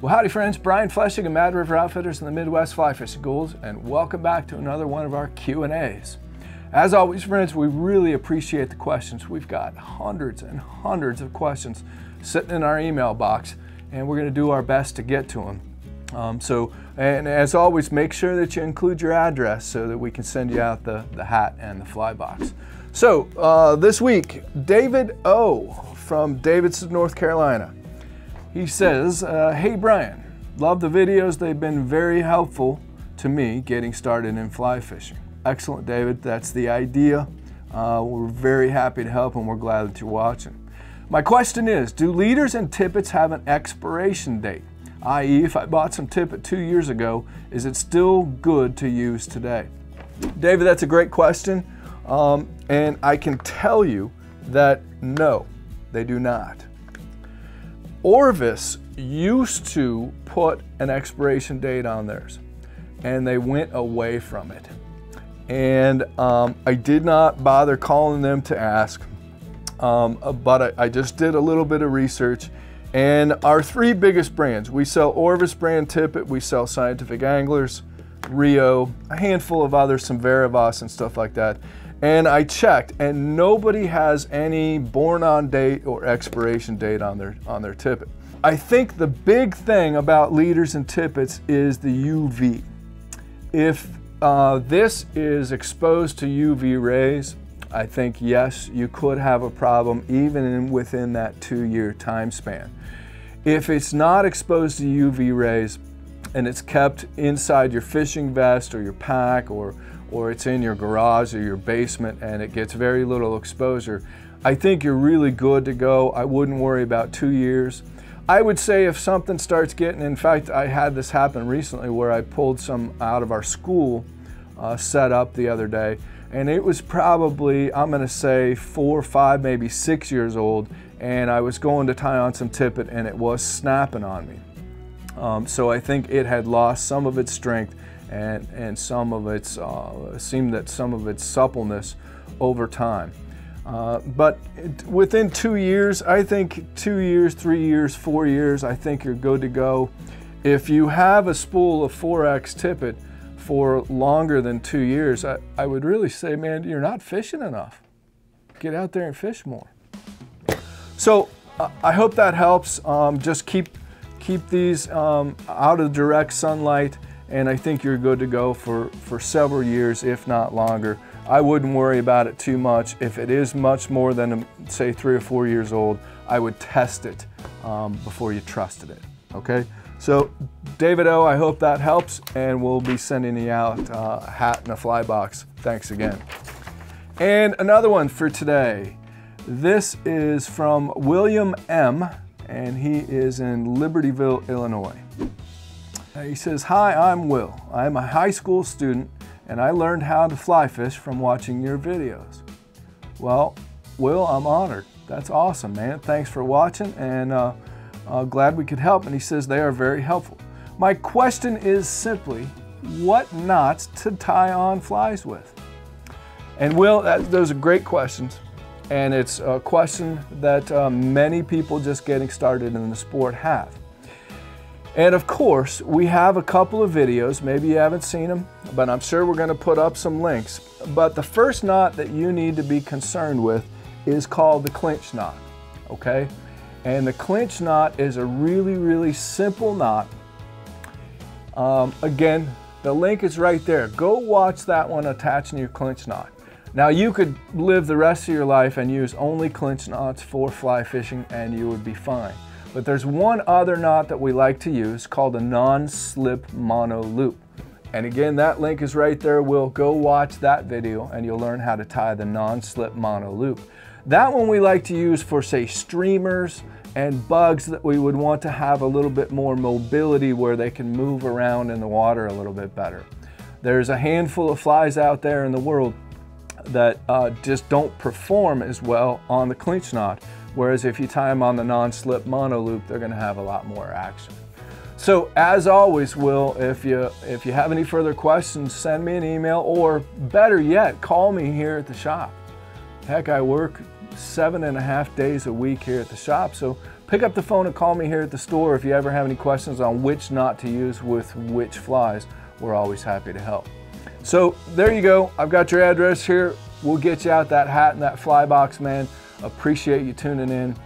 Well, howdy friends, Brian Fleshig of Mad River Outfitters and the Midwest Fly Fishing Schools, and welcome back to another one of our Q&As. As always friends, we really appreciate the questions. We've got hundreds and hundreds of questions sitting in our email box, and we're going to do our best to get to them. And as always, make sure that you include your address so that we can send you out the hat and the fly box. So this week, David O. from Davidson, North Carolina. He says, hey Brian, love the videos. They've been very helpful to me getting started in fly fishing. Excellent, David. That's the idea. We're very happy to help and we're glad that you're watching. My question is, do leaders and tippets have an expiration date? I.e., if I bought some tippet 2 years ago, is it still good to use today? David, that's a great question. And I can tell you that no, they do not. Orvis used to put an expiration date on theirs, and they went away from it. And I did not bother calling them to ask, but I just did a little bit of research. And our three biggest brands, we sell Orvis brand tippet, we sell Scientific Anglers, Rio, a handful of others, some Veravas and stuff like that. And I checked, and nobody has any born on date or expiration date on their tippet. I think the big thing about leaders and tippets is the UV. If this is exposed to UV rays, I think yes, you could have a problem even within that 2-year time span. If it's not exposed to UV rays and it's kept inside your fishing vest or your pack, or it's in your garage or your basement and it gets very little exposure, I think you're really good to go. I wouldn't worry about 2 years. I would say if something starts getting, in fact, I had this happen recently where I pulled some out of our school set up the other day, and it was probably, I'm gonna say 4, 5, maybe 6 years old, and I was going to tie on some tippet and it was snapping on me. So I think it had lost some of its strength and some of its, seemed that some of its suppleness over time. But within 2 years, I think 2 years, 3 years, 4 years, I think you're good to go. If you have a spool of 4X tippet for longer than 2 years, I would really say, man, you're not fishing enough. Get out there and fish more. So I hope that helps. Just keep these out of direct sunlight, and I think you're good to go for several years, if not longer. I wouldn't worry about it too much. If it is much more than, say, 3 or 4 years old, I would test it before you trusted it, okay? So, David O., I hope that helps, and we'll be sending you out a hat and a fly box. Thanks again. And another one for today. This is from William M., and he is in Libertyville, Illinois. He says, hi, I'm Will. I'm a high school student, and I learned how to fly fish from watching your videos. Well, Will, I'm honored. That's awesome, man. Thanks for watching, and glad we could help. And he says they are very helpful. My question is simply, what knots to tie on flies with? And Will, those are great questions. And it's a question that many people just getting started in the sport have. And of course, we have a couple of videos, maybe you haven't seen them, but I'm sure we're going to put up some links. But the first knot that you need to be concerned with is called the clinch knot, okay? And the clinch knot is a really, really simple knot. Again, the link is right there. Go watch that one attaching your clinch knot. Now you could live the rest of your life and use only clinch knots for fly fishing and you would be fine. But there's one other knot that we like to use called a non-slip mono loop. And again, that link is right there. We'll go watch that video and you'll learn how to tie the non-slip mono loop. That one we like to use for, say, streamers and bugs that we would want to have a little bit more mobility where they can move around in the water a little bit better. There's a handful of flies out there in the world that just don't perform as well on the clinch knot. Whereas if you tie them on the non-slip mono loop, they're going to have a lot more action. So as always, Will, if you have any further questions, send me an email, or better yet, call me here at the shop. Heck, I work 7.5 days a week here at the shop. So pick up the phone and call me here at the store if you ever have any questions on which knot to use with which flies. We're always happy to help. So there you go. I've got your address here. We'll get you out that hat and that fly box, man. Appreciate you tuning in.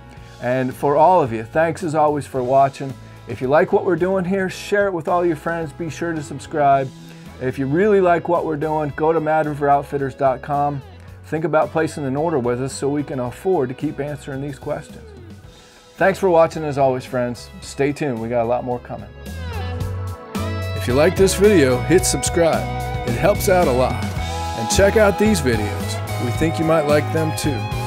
And for all of you, thanks as always for watching. If you like what we're doing here, share it with all your friends. Be sure to subscribe. If you really like what we're doing, go to madriveroutfitters.com. Think about placing an order with us so we can afford to keep answering these questions. Thanks for watching as always, friends. Stay tuned. We got a lot more coming. If you like this video, hit subscribe. It helps out a lot. And check out these videos. We think you might like them too.